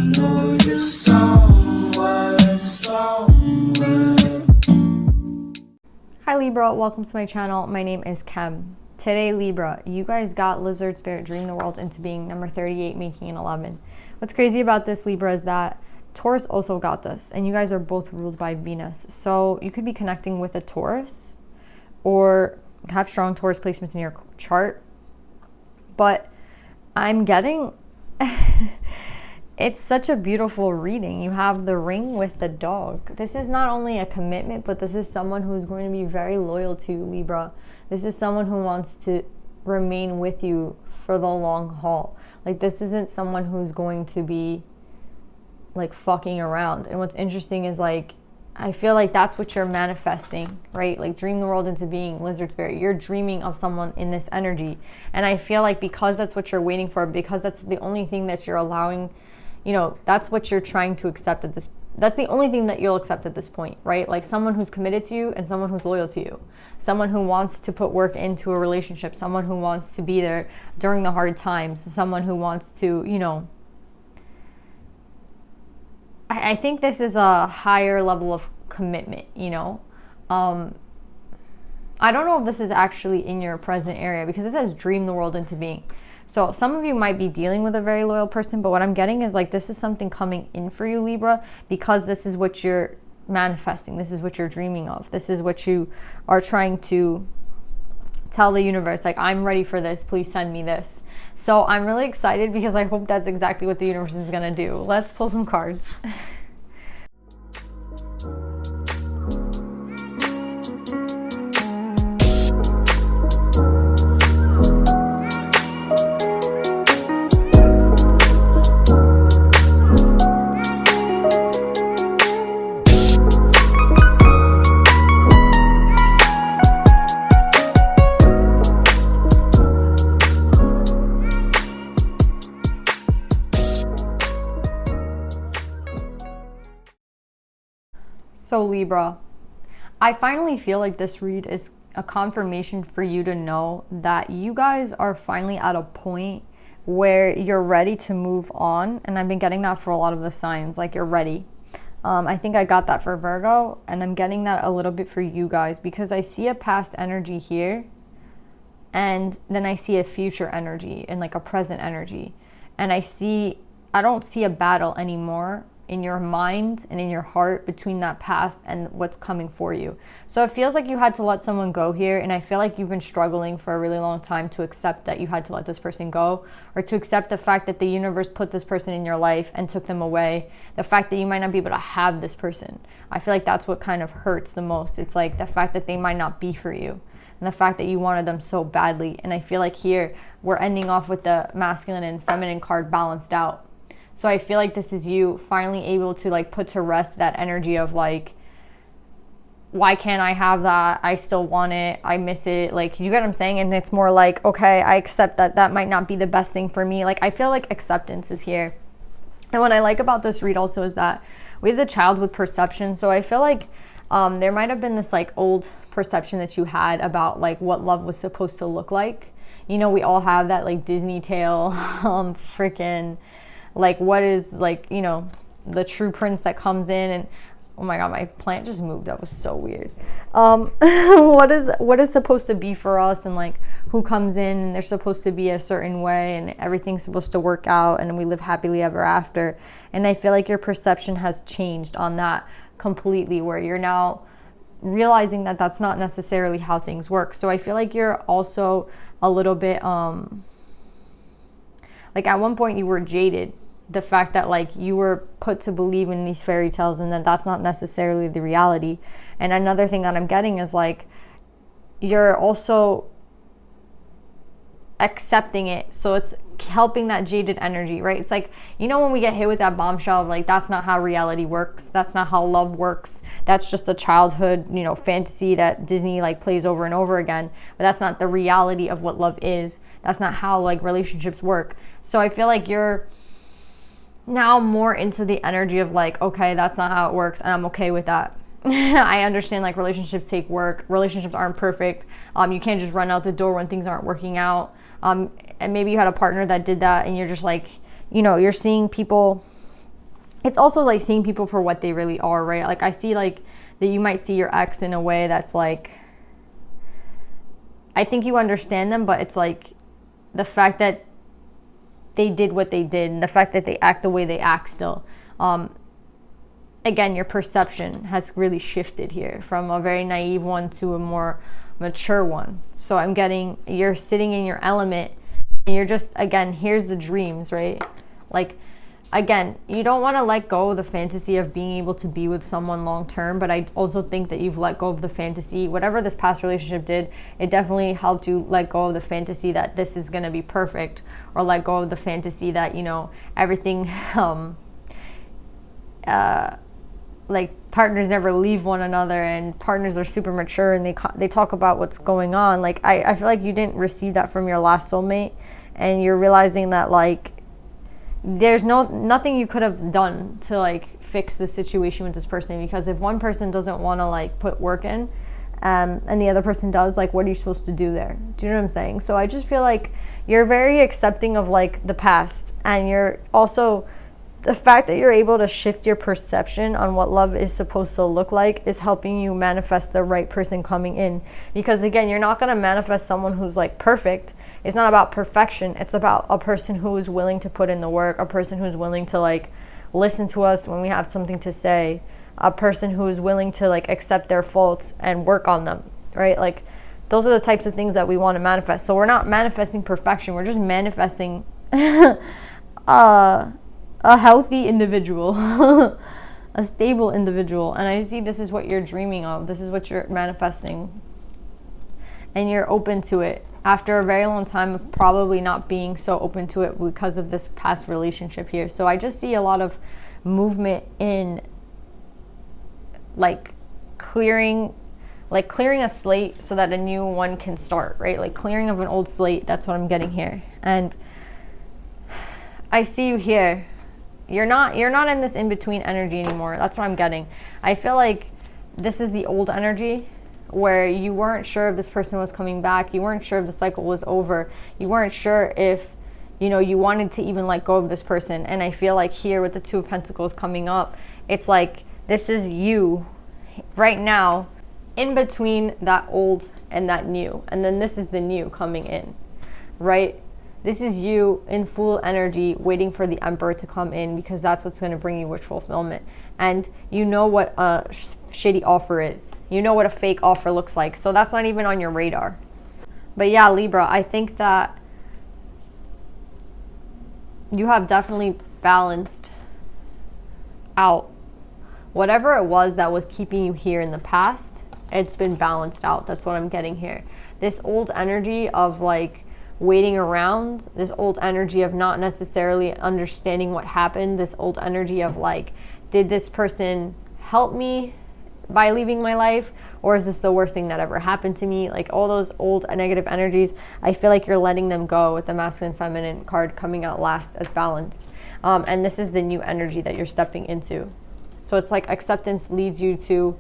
know you're somewhere. Hi Libra, welcome to my channel. My name is Kem. Today Libra, you guys got Lizard Spirit Dream the World into Being, number 38, making an 11. What's crazy about this Libra is that Taurus also got this, and you guys are both ruled by Venus. So you could be connecting with a Taurus or have strong Taurus placements in your chart. But I'm getting, it's such a beautiful reading. You have the ring with the dog. This is not only a commitment, but this is someone who's going to be very loyal to you, Libra. This is someone who wants to remain with you for the long haul. Like, this isn't someone who's going to be like fucking around. And what's interesting is, like, I feel like that's what you're manifesting, right? Like, dream the world into being, Lizard Spirit. You're dreaming of someone in this energy. And I feel like because that's what you're waiting for, because that's the only thing that you're allowing, you know, that's what you're trying to accept at this, that's the only thing that you'll accept at this point, right? Like, someone who's committed to you and someone who's loyal to you. Someone who wants to put work into a relationship. Someone who wants to be there during the hard times. Someone who wants to, you know, I think this is a higher level of commitment, you know. I don't know if this is actually in your present area because it says dream the world into being. So some of you might be dealing with a very loyal person, but what I'm getting is, like, this is something coming in for you, Libra, because this is what you're manifesting. This is what you're dreaming of. This is what you are trying to tell the universe, like, I'm ready for this. Please send me this. So I'm really excited because I hope that's exactly what the universe is going to do. Let's pull some cards. So Libra, I finally feel like this read is a confirmation for you to know that you guys are finally at a point where you're ready to move on. And I've been getting that for a lot of the signs, like, you're ready. I think I got that for Virgo, and I'm getting that a little bit for you guys because I see a past energy here, and then I see a future energy and, like, a present energy. And I don't see a battle anymore in your mind and in your heart between that past and what's coming for you. So it feels like you had to let someone go here, and I feel like you've been struggling for a really long time to accept that you had to let this person go, or to accept the fact that the universe put this person in your life and took them away. The fact that you might not be able to have this person. I feel like that's what kind of hurts the most. It's like the fact that they might not be for you, and the fact that you wanted them so badly. And I feel like here we're ending off with the masculine and feminine card balanced out. So I feel like this is you finally able to, like, put to rest that energy of, like, why can't I have that? I still want it. I miss it. Like, you get what I'm saying? And it's more like, okay, I accept that that might not be the best thing for me. Like, I feel like acceptance is here. And what I like about this read also is that we have the child with perception. So I feel like there might have been this, like, old perception that you had about, like, what love was supposed to look like. You know, we all have that, like, Disney tale, freaking, like, what is, like, you know, the true prince that comes in and, oh my god, my plant just moved. That was so weird. What is supposed to be for us, and, like, who comes in and they're supposed to be a certain way and everything's supposed to work out and we live happily ever after. And I feel like your perception has changed on that completely, where you're now realizing that that's not necessarily how things work. So I feel like you're also a little bit like, at one point you were jaded. The fact that, like, you were put to believe in these fairy tales and that that's not necessarily the reality. And another thing that I'm getting is, like, you're also accepting it. So it's helping that jaded energy, right? It's like, you know, when we get hit with that bombshell of, like, that's not how reality works. That's not how love works. That's just a childhood, you know, fantasy that Disney, like, plays over and over again. But that's not the reality of what love is. That's not how, like, relationships work. So I feel like you're now more into the energy of, like, okay, that's not how it works, and I'm okay with that. I understand, like, relationships take work. Relationships aren't perfect. You can't just run out the door when things aren't working out. And maybe you had a partner that did that, and you're just like, you know, you're seeing people it's also like seeing people for what they really are, right? Like I see like that you might see your ex in a way that's like, I think you understand them, but it's like the fact that they did what they did and the fact that they act the way they act still. Again, your perception has really shifted here from a very naive one to a more mature one. So I'm getting, you're sitting in your element and you're just, again, here's the dreams, right? Like, again, you don't want to let go of the fantasy of being able to be with someone long term, but I also think that you've let go of the fantasy. Whatever this past relationship did, it definitely helped you let go of the fantasy that this is going to be perfect, or let go of the fantasy that, you know, everything, like partners never leave one another and partners are super mature and they talk about what's going on. Like I feel like you didn't receive that from your last soulmate, and you're realizing that like there's nothing you could have done to like fix the situation with this person, because if one person doesn't want to like put work in and the other person does, like what are you supposed to do there? Do you know what I'm saying? So I just feel like you're very accepting of like the past, and you're also, the fact that you're able to shift your perception on what love is supposed to look like is helping you manifest the right person coming in. Because again, you're not going to manifest someone who's like perfect. It's not about perfection. It's about a person who is willing to put in the work, a person who's willing to like listen to us when we have something to say, a person who is willing to like accept their faults and work on them, right? Like those are the types of things that we want to manifest. So we're not manifesting perfection. We're just manifesting a healthy individual, a stable individual. And I see this is what you're dreaming of. This is what you're manifesting. And you're open to it after a very long time of probably not being so open to it because of this past relationship here. So I just see a lot of movement in like clearing a slate so that a new one can start, right? Like clearing of an old slate. That's what I'm getting here. And I see you here. You're not in this in-between energy anymore. That's what I'm getting. I feel like this is the old energy where you weren't sure if this person was coming back. You weren't sure if the cycle was over. You weren't sure if, you know, you wanted to even let go of this person. And I feel like here with the Two of Pentacles coming up, it's like this is you right now in between that old and that new. And then this is the new coming in, right? This is you in full energy waiting for the Emperor to come in, because that's what's going to bring you wish fulfillment. And you know what a shitty offer is. You know what a fake offer looks like. So that's not even on your radar. But yeah, Libra, I think that you have definitely balanced out whatever it was that was keeping you here in the past. It's been balanced out. That's what I'm getting here. This old energy of like waiting around, this old energy of not necessarily understanding what happened, this old energy of like, did this person help me by leaving my life, or is this the worst thing that ever happened to me? Like all those old negative energies, I feel like you're letting them go with the masculine feminine card coming out last as balanced. And this is the new energy that you're stepping into. So it's like acceptance leads you to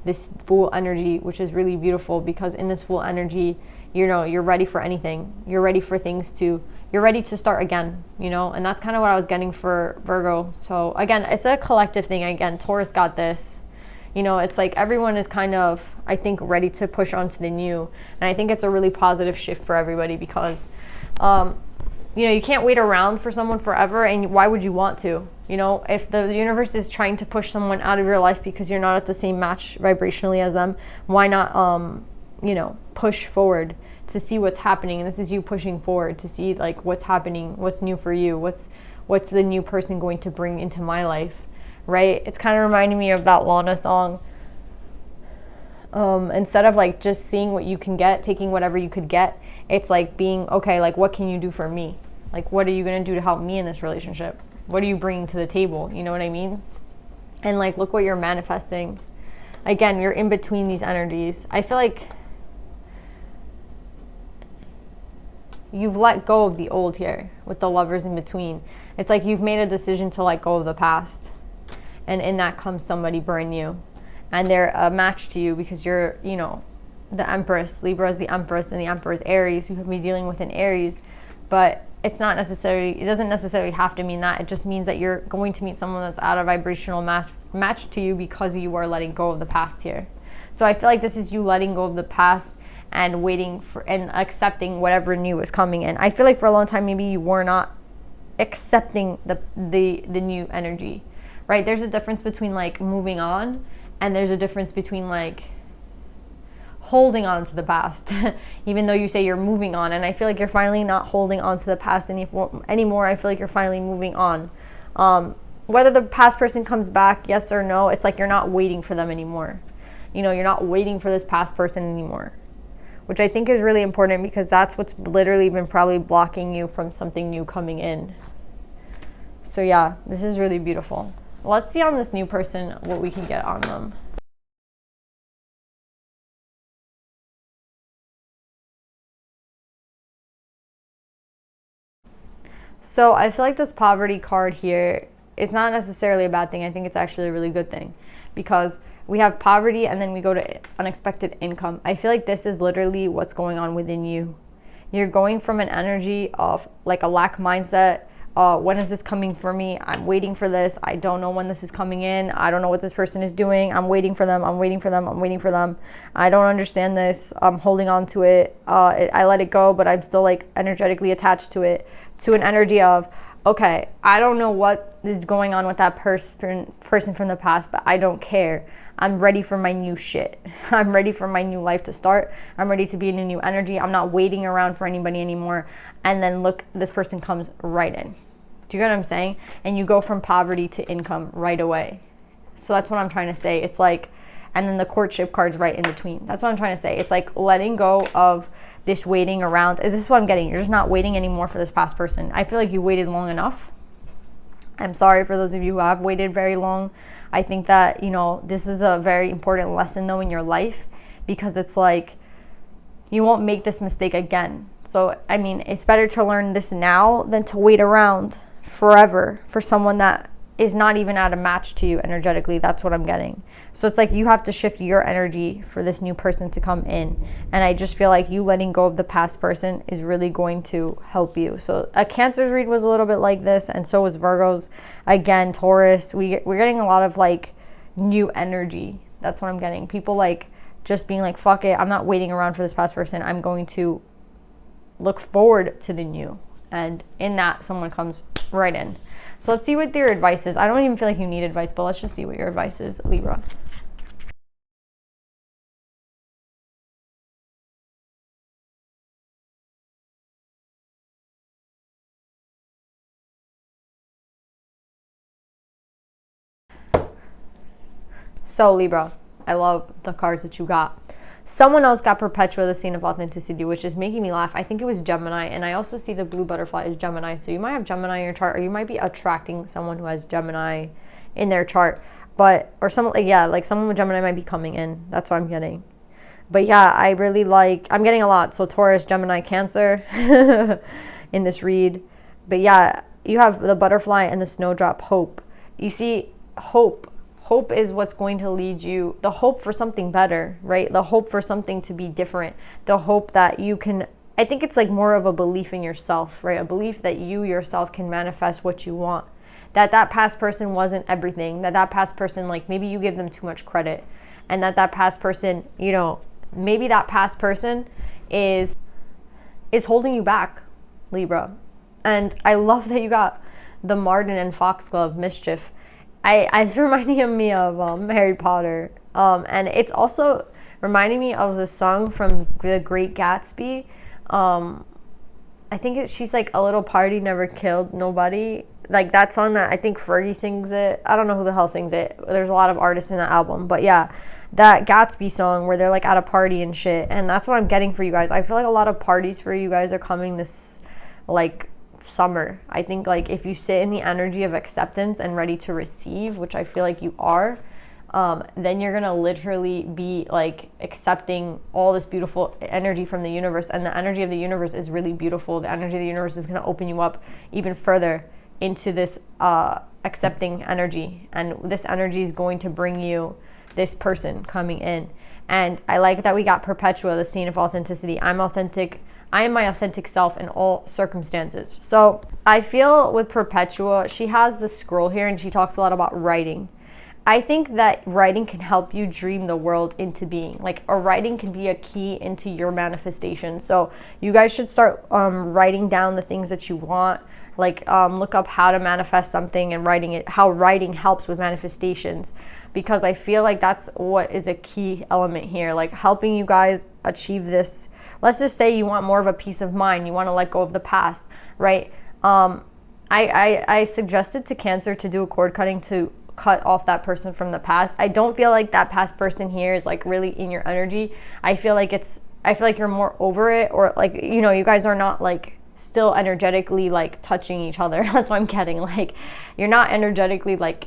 this full energy, which is really beautiful, because in this full energy, you know, you're ready for anything. You're ready for things to, you're ready to start again, you know, and that's kind of what I was getting for Virgo. So again, it's a collective thing. Again, Taurus got this, you know, it's like everyone is kind of, I think, ready to push on to the new. And I think it's a really positive shift for everybody, because, you know, you can't wait around for someone forever. And why would you want to? You know, if the universe is trying to push someone out of your life because you're not at the same match vibrationally as them, why not, you know, push forward to see what's happening? And this is you pushing forward to see like what's happening, what's new for you, what's the new person going to bring into my life, right? It's kind of reminding me of that Lana song. Instead of like just seeing what you can get, taking whatever you could get, it's like being, okay, like what can you do for me? Like what are you going to do to help me in this relationship? What are you bringing to the table? You know what I mean? And like, look what you're manifesting. Again, you're in between these energies. I feel like you've let go of the old here with the Lovers in between. It's like you've made a decision to let go of the past. And in that comes somebody brand new. And they're a match to you because you're, you know, the Empress. Libra is the Empress and the Emperor is Aries. You could be dealing with an Aries. But it's not necessarily, it doesn't necessarily have to mean that. It just means that you're going to meet someone that's at a vibrational match to you because you are letting go of the past here. So I feel like this is you letting go of the past and waiting for and accepting whatever new is coming in. I feel like for a long time maybe you were not accepting the new energy, right? There's a difference between like moving on, and there's a difference between like holding on to the past even though you say you're moving on. And I feel like you're finally not holding on to the past anymore. I feel like you're finally moving on. Whether the past person comes back, yes or no, it's like you're not waiting for them anymore. You know, you're not waiting for this past person anymore, which I think is really important, because that's what's literally been probably blocking you from something new coming in. So yeah, this is really beautiful. Let's see on this new person what we can get on them. So I feel like this poverty card here is not necessarily a bad thing. I think it's actually a really good thing, because we have poverty and then we go to unexpected income. I feel like this is literally what's going on within you. You're going from an energy of like a lack mindset. When is this coming for me? I'm waiting for this. I don't know when this is coming in. I don't know what this person is doing. I'm waiting for them. I'm waiting for them. I'm waiting for them. I don't understand this. I'm holding on to it. I let it go, but I'm still like energetically attached to it, to an energy of, okay, I don't know what is going on with that person from the past, but I don't care. I'm ready for my new shit. I'm ready for my new life to start. I'm ready to be in a new energy. I'm not waiting around for anybody anymore. And then look, this person comes right in. Do you get what I'm saying? And you go from poverty to income right away. So that's what I'm trying to say. It's like, and then the courtship card's right in between. That's what I'm trying to say. It's like letting go of this waiting around. This is what I'm getting. You're just not waiting anymore for this past person. I feel like you waited long enough. I'm sorry for those of you who have waited very long. I think that, you know, this is a very important lesson though in your life, because it's like you won't make this mistake again. So, I mean, it's better to learn this now than to wait around forever for someone that is not even at a match to you energetically. That's what I'm getting. So it's like you have to shift your energy for this new person to come in. And I just feel like you letting go of the past person is really going to help you. So a Cancer's read was a little bit like this, and so was Virgo's. Again, Taurus, we're getting a lot of like new energy. That's what I'm getting. People like just being like, fuck it, I'm not waiting around for this past person. I'm going to look forward to the new. And in that, someone comes right in. So let's see what your advice is. I don't even feel like you need advice, but let's just see what your advice is, Libra. So Libra, I love the cards that you got. Someone else got Perpetua, the Saint of Authenticity, which is making me laugh. I think it was Gemini, and I also see the blue butterfly as Gemini. So you might have Gemini in your chart, or you might be attracting someone who has Gemini in their chart. But, or someone, yeah, like someone with Gemini might be coming in. That's what I'm getting. But yeah, I really like, I'm getting a lot. So Taurus, Gemini, Cancer in this read. But yeah, you have the butterfly and the snowdrop, hope. You see, hope. Hope is what's going to lead you, the hope for something better, right? The hope for something to be different. The hope that you can, I think it's like more of a belief in yourself, right? A belief that you yourself can manifest what you want. That past person wasn't everything. That past person, like maybe you give them too much credit. And that past person, you know, maybe that past person is holding you back, Libra. And I love that you got the Martin and Foxglove, mischief. It's reminding me of Harry Potter. And it's also reminding me of the song from The Great Gatsby. I think she's like, a little party never killed nobody. Like that song that I think Fergie sings it. I don't know who the hell sings it. There's a lot of artists in that album. But yeah, that Gatsby song where they're like at a party and shit. And that's what I'm getting for you guys. I feel like a lot of parties for you guys are coming this like summer. I think like if you sit in the energy of acceptance and ready to receive, which I feel like you are, then you're gonna literally be like accepting all this beautiful energy from the universe. And the energy of the universe is really beautiful. The energy of the universe is gonna open you up even further into this accepting energy, and this energy is going to bring you this person coming in. And I like that we got Perpetua, the Saint of Authenticity. I'm authentic. I am my authentic self in all circumstances. So I feel with Perpetua, she has the scroll here and she talks a lot about writing. I think that writing can help you dream the world into being. Like, a writing can be a key into your manifestation. So you guys should start writing down the things that you want. Like, look up how to manifest something and writing it, how writing helps with manifestations. Because I feel like that's what is a key element here. Like, helping you guys achieve this. Let's just say you want more of a peace of mind. You want to let go of the past, right? I suggested to Cancer to do a cord cutting to cut off that person from the past. I don't feel like that past person here is like really in your energy. I feel like you're more over it, or like, you know, you guys are not like still energetically like touching each other. That's what I'm getting. Like, you're not energetically like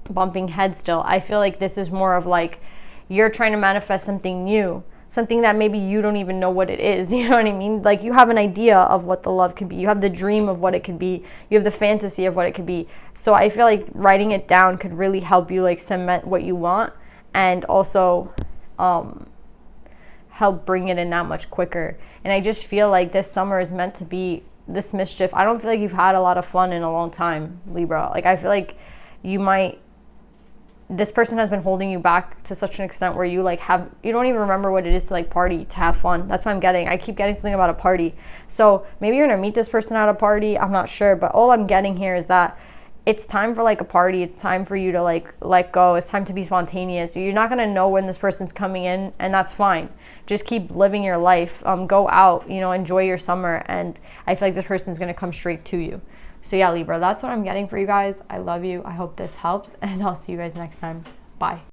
bumping heads still. I feel like this is more of like you're trying to manifest something new, something that maybe you don't even know what it is. You know what I mean? Like, you have an idea of what the love could be. You have the dream of what it could be. You have the fantasy of what it could be. So I feel like writing it down could really help you like cement what you want, and also help bring it in that much quicker. And I just feel like this summer is meant to be this mischief. I don't feel like you've had a lot of fun in a long time, Libra. Like, I feel like this person has been holding you back to such an extent where you don't even remember what it is to like party, to have fun. That's what I'm getting. I keep getting something about a party. So maybe you're gonna meet this person at a party. I'm not sure, but all I'm getting here is that it's time for like a party. It's time for you to like let go. It's time to be spontaneous. You're not gonna know when this person's coming in, and that's fine. Just keep living your life. Go out, you know, enjoy your summer, and I feel like this person's gonna come straight to you. So yeah, Libra, that's what I'm getting for you guys. I love you. I hope this helps, and I'll see you guys next time. Bye.